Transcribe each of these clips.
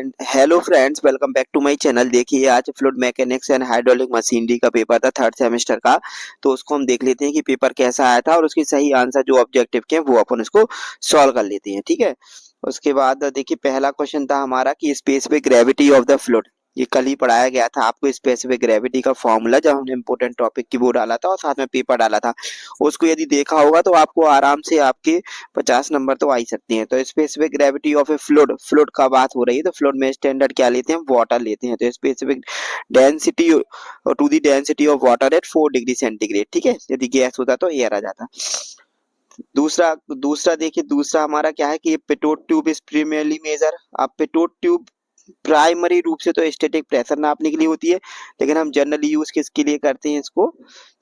Hello friends, welcome back to my channel. देखिए, आज fluid mechanics and hydraulic machinery का paper था third semester का। तो उसको हम देख लेते हैं कि पेपर कैसा आया था और उसकी सही आंसर जो ऑब्जेक्टिव के हैं वो अपन उसको सॉल्व कर लेते हैं। ठीक है, उसके बाद देखिए पहला क्वेश्चन था हमारा कि specific gravity of the fluid. ये कल ही पढ़ाया गया था आपको, स्पेसिफिक ग्रेविटी का फॉर्मूला, जब हमने इंपॉर्टेंट टॉपिक की वो डाला था और साथ में पेपर डाला था। उसको यदि देखा होगा तो आपको आराम से आपके 50 नंबर तो आ ही सकती हैं। तो specific gravity of A fluid, fluid का बात हो रही है तो फ्लूइड में स्टैंडर्ड क्या लेते हैं, वाटर लेते हैं। तो specific density to the density of water at 4 degree centigrade. ठीक है, यदि गैस होता तो एयर आ जाता। दूसरा दूसरा देखिए, दूसरा हमारा क्या है कि pitot tube is primarily major. अब पिटोट ट्यूब प्राइमरी रूप से तो स्टैटिक प्रेशर नापने के लिए होती है, लेकिन हम जनरली यूज किसके लिए करते हैं इसको,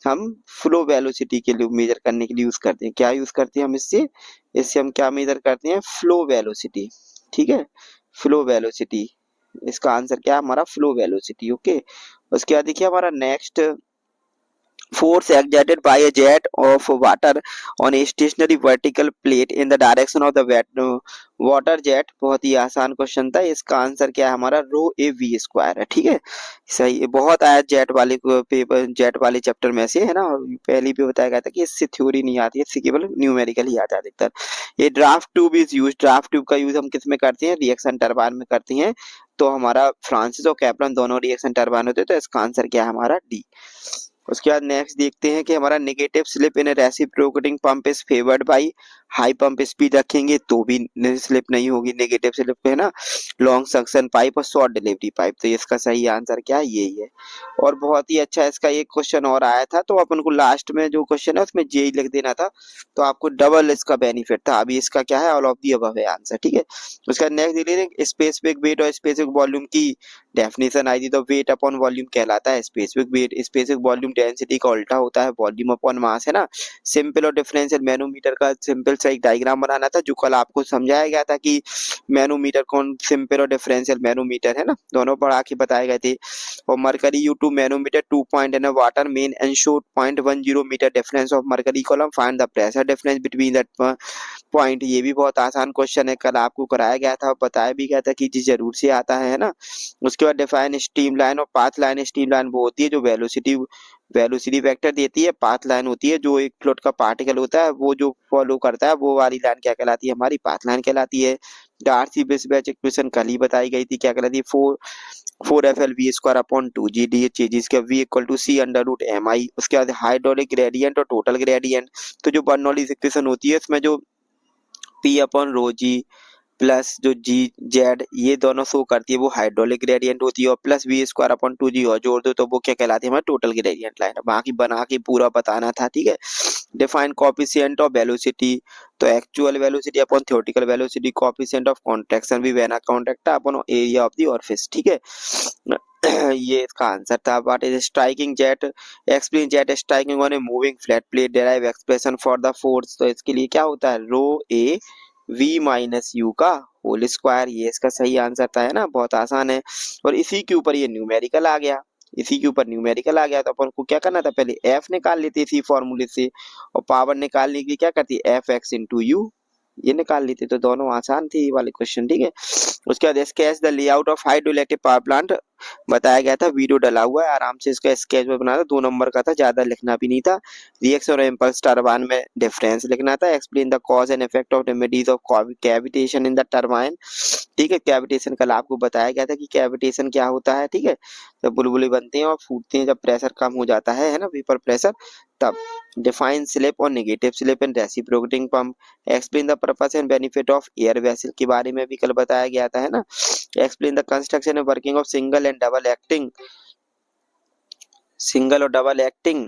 हम फ्लो वेलोसिटी के लिए मेजर करने के लिए यूज करते हैं। क्या यूज करते हैं हम इससे, इससे हम क्या मेजर करते हैं, फ्लो वेलोसिटी। ठीक है, फ्लो वेलोसिटी, इसका आंसर क्या है हमारा, फ्लो वेलोसिटी। ओके, उसके बाद देखिए हमारा next, force exerted by a jet of water on a stationary vertical plate in the direction of the water jet। बहुत ही आसान क्वेश्चन था, इसका आंसर क्या है हमारा, रो ए वी स्क्वायर है। ठीक है, सही, बहुत आया जेट वाले पेपर, जेट वाले चैप्टर में से है ना। और पहले भी बताया गया था कि इससे थ्योरी नहीं आती है, इससे केवल न्यूमेरिकल ही आता है अधिकतर। ये draft tube is use, draft tube का यूज हम किस में करते हैं, रिएक्शन टरबाइन में करते हैं। तो हमारा फ्रांसिस और कैप्लन दोनों रिएक्शन टरबाइन होते हैं, तो इसका आंसर क्या है हमारा, डी। उसके बाद नेक्स्ट देखते हैं कि हमारा negative slip in reciprocating pump is favoured by high pump speed रखेंगे तो भी स्लिप नहीं होगी नेगेटिव स्लिप पे, है ना। लॉन्ग सक्शन पाइप और शॉर्ट डिलीवरी पाइप, तो इसका सही आंसर क्या है, यही है। और बहुत ही अच्छा इसका एक क्वेश्चन और आया था, तो अपन को लास्ट में जो क्वेश्चन है उसमें जे लिख देना था, तो आपको डबल इसका बेनिफिट था। अभी इसका क्या है, ऑल ऑफ दी अबव है आंसर। ठीक है, उसका नेक्स्ट देख लीजिए, स्पेसिफिक वेट और स्पेसिफिक वॉल्यूम की डेफिनेशन आई थी। तो वेट अपॉन वॉल्यूम कहलाता है specific weight, specific volume density का उल्टा होता है वॉल्यूम अपॉन मास, है ना। सिंपल और डिफरेंशियल मैनोमीटर का सिंपल सा एक डायग्राम बनाना था, जो कल आपको समझाया गया था कि मैनोमीटर कौन, सिंपल और डिफरेंशियल मैनोमीटर, है ना, दोनों पढ़ा के बताए गए थे। और mercury U tube manometer 2 point in water main and show 0.10 metre difference of mercury column, find the pressure difference between that point. ये भी बहुत आसान क्वेश्चन है, कल आपको कराया गया था, बताया भी गया था कि जी जरूर से आता है ना। उसके बाद डिफाइन स्ट्रीम लाइन और पाथ लाइन। स्ट्रीम लाइन वो होती है जो वेलोसिटी वेलोसिटी वेक्टर देती है, पाथ लाइन होती है जो एक फ्लूइड का पार्टिकल होता है वो जो फॉलो करता है, वो वाली लाइन क्या कहलाती है, हमारी पाथ लाइन कहलाती है। डार्सी वेईसबाच इक्वेशन कल ही बताई गई थी, क्या कहलाती है, 4 FL V square upon 2GD जिसका V equal to C under root MI। उसके बाद हाइड्रोलिक ग्रेडियंट और टोटल ग्रेडियंट, तो जो बर्नौलीज इक्वेशन होती है इसमें जो P upon rho G plus जो जी जेड ये दोनों शो करती है वो हाइड्रोलिक ग्रेडियंट होती है, और plus we square upon 2G और जोड़ दो तो वो क्या कहलाती है, हमारी टोटल ग्रेडियंट लाइन। बाकी बना के पूरा बताना था। ठीक है, डिफाइन कोएफिशिएंट ऑफ वेलोसिटी, तो actual velocity upon theoretical velocity, coefficient of contraction भी vena contract upon area of the orifice. ठीक है, ये इसका आंसर था। What is striking jet, explain jet striking on a moving flat plate, derive expression for the force. तो इसके लिए क्या होता है, rho a V minus u का होल स्क्वायर, ये इसका सही आंसर था, है ना, बहुत आसान है। और इसी के ऊपर ये न्यूमेरिकल आ गया, इसी के ऊपर न्यूमेरिकल आ गया, तो अपन को क्या करना था, पहले एफ निकाल लेते इसी फॉर्मूले से, और पावर निकालने के लिए क्या करती है, एफ एक्स इंटू यू, ये निकाल लेते, तो दोनों आसान थे ये वाले क्वेश्चन। ठीक है, उसके बाद sketch the layout of hydroelectric power plant बताया गया था, वीडियो डला हुआ है, आराम से इसका स्केच बना था, 2 नंबर का था, ज्यादा लिखना भी नहीं था। रिएक्शन और इम्पल्स टरबाइन में डिफरेंस लिखना था। Explain the cause and effect of remedies of cavitation in the turbine. ठीक है, कैविटेशन कल आपको बताया गया था कि कैविटेशन क्या होता है। ठीक है, जब बुलबुले बनते हैं और फूटते हैं, जब प्रेशर कम हो जाता है ना, वेपर प्रेशर, तब। डिफाइन स्लिप और negative slip in reciprocating pump. Explain the purpose and benefit of air vessel के बारे में भी कल बताया गया था, है ना। Explain the construction and working of single and double acting, single और double acting.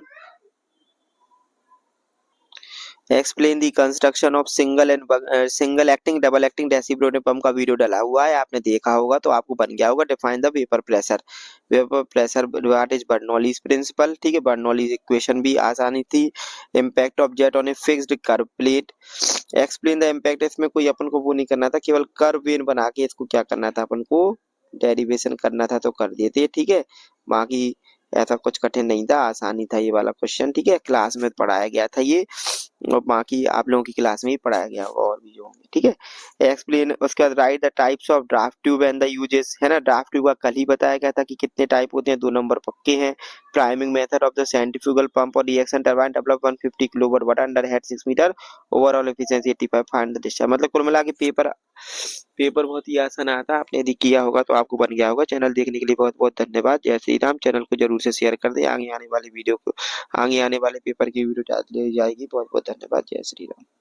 Explain the construction of single acting double acting reciprocating pump का वीडियो डाला हुआ है, आपने देखा होगा तो आपको बन गया होगा। Define the vapour pressure, vapour pressure what is Bernoulli's principle. ठीक है, बर्नौलीज इक्वेशन भी आसानी थी। Impact of jet on a fixed curve plate. Explain the impact, इसमें कोई अपन को वो नहीं करना था, केवल कर्व वेन बना के इसको क्या करना था, अपन को डेरिवेशन करना था तो कर देते। ठीक है, बाकी ऐसा कुछ कठिन नहीं था, आसानी था ये वाला क्वेश्चन। ठीक है, क्लास में पढ़ाया गया था ये, और बाकी आप लोगों की क्लास में ही पढ़ाया गया होगा। भी जो होंगे, ठीक है। एक्सप्लेन, उसके बाद right the types of draft tube and the uses, है ना। ड्राफ्ट ट्यूब का कल ही बताया गया था कि कितने टाइप होते हैं, 2 नंबर पक्के हैं। Priming method of the centrifugal pump और reaction turbine develop 150 kilowatt watt under head 6 metre, overall efficiency 85, find the discharge. मतलब कुल मिला के पेपर पेपर बहुत ही आसान आया था, आपने यदि किया होगा तो आपको बन गया होगा। चैनल देखने के लिए बहुत बहुत धन्यवाद। जय श्री राम। चैनल को जरूर से शेयर कर दें, आगे आने वाले पेपर की वीडियो जाती जाएगी। बहुत बहुत धन्यवाद। जय श्री राम।